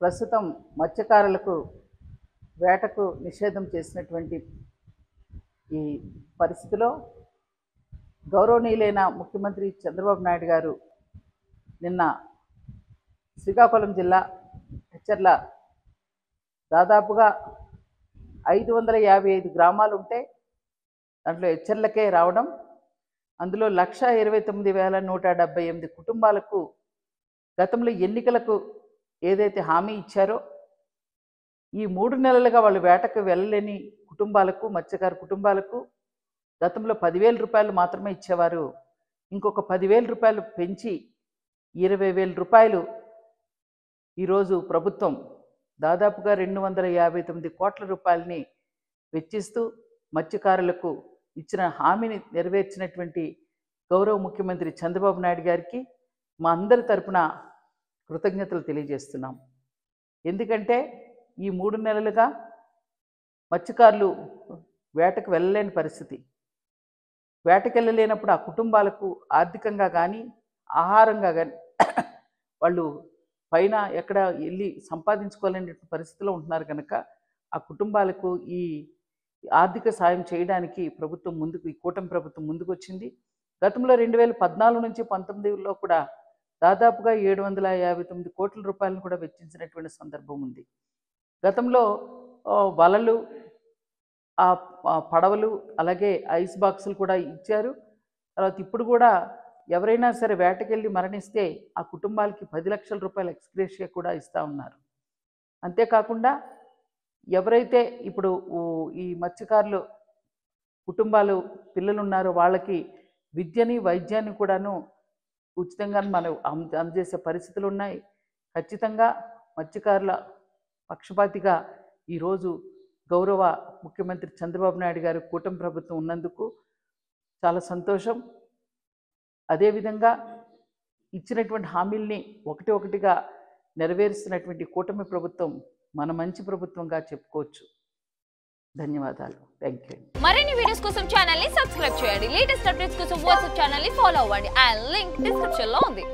ప్రస్తుతం మత్స్యకారులకు వేటకు నిషేధం చేసినటువంటి ఈ పరిస్థితిలో గౌరవనీయులైన ముఖ్యమంత్రి చంద్రబాబు నాయుడు గారు నిన్న శ్రీకాకుళం జిల్లా హెచ్చర్ల దాదాపుగా 555 గ్రామాలు ఉంటే దాంట్లో హెచ్చర్లకే రావడం, అందులో 1,29,178 కుటుంబాలకు గతంలో ఎన్నికలకు ఏదైతే హామీ ఇచ్చారో ఈ 3 నెలలుగా వాళ్ళు వేటకు వెళ్ళలేని కుటుంబాలకు, మత్స్యకారు కుటుంబాలకు గతంలో 10,000 రూపాయలు మాత్రమే ఇచ్చేవారు. ఇంకొక 10,000 రూపాయలు పెంచి 20,000 రూపాయలు ఈరోజు ప్రభుత్వం దాదాపుగా 259 కోట్ల రూపాయలని వెచ్చిస్తూ మత్స్యకారులకు ఇచ్చిన హామీని నెరవేర్చినటువంటి గౌరవ ముఖ్యమంత్రి చంద్రబాబు నాయుడు గారికి మా అందరి తరపున కృతజ్ఞతలు తెలియజేస్తున్నాం. ఎందుకంటే ఈ 3 నెలలుగా మత్స్యకారులు వేటకు వెళ్ళలేని పరిస్థితి. వేటకు వెళ్ళలేనప్పుడు ఆ కుటుంబాలకు ఆర్థికంగా కానీ ఆహారంగా కానీ వాళ్ళు పైన ఎక్కడ వెళ్ళి సంపాదించుకోలేని పరిస్థితిలో ఉంటున్నారు కనుక ఆ కుటుంబాలకు ఈ ఆర్థిక సాయం చేయడానికి ప్రభుత్వం ముందుకు, ఈ కూటమి ప్రభుత్వం ముందుకు వచ్చింది. గతంలో 2014 నుంచి 19లో కూడా దాదాపుగా 759 కోట్ల రూపాయలను కూడా వెచ్చించినటువంటి సందర్భం ఉంది. గతంలో వలలు, పడవలు, అలాగే ఐస్ బాక్సులు కూడా ఇచ్చారు. తర్వాత ఇప్పుడు కూడా ఎవరైనా సరే వేటకెళ్ళి మరణిస్తే ఆ కుటుంబాలకి 10 లక్షల రూపాయల ఎక్స్‌గ్రేషియా కూడా ఇస్తూ ఉన్నారు. అంతేకాకుండా ఎవరైతే ఇప్పుడు ఈ మత్స్యకారులు కుటుంబాలు పిల్లలు ఉన్నారో వాళ్ళకి విద్యని, వైద్యాన్ని కూడాను ఉచితంగా మనం అందజేసే పరిస్థితులు ఉన్నాయి. ఖచ్చితంగా మత్స్యకారుల పక్షపాతిగా ఈరోజు గౌరవ ముఖ్యమంత్రి చంద్రబాబు నాయుడు గారు కూటమి ప్రభుత్వం ఉన్నందుకు చాలా సంతోషం. అదేవిధంగా ఇచ్చినటువంటి హామీల్ని ఒకటిగా నెరవేరుస్తున్నటువంటి కూటమి ప్రభుత్వం మన మంచి ప్రభుత్వంగా చెప్పుకోవచ్చు. ధన్యవాదాలు. Thank you. మరిన్ని వీడియోస్ కోసం ఛానల్ ని సబ్స్క్రైబ్ చేయండి. లేటెస్ట్ అప్డేట్స్ కోసం వాట్సాప్ ఛానల్ ని ఫాలో అవ్వండి. ఆ లింక్ డిస్క్రిప్షన్ లో ఉంది.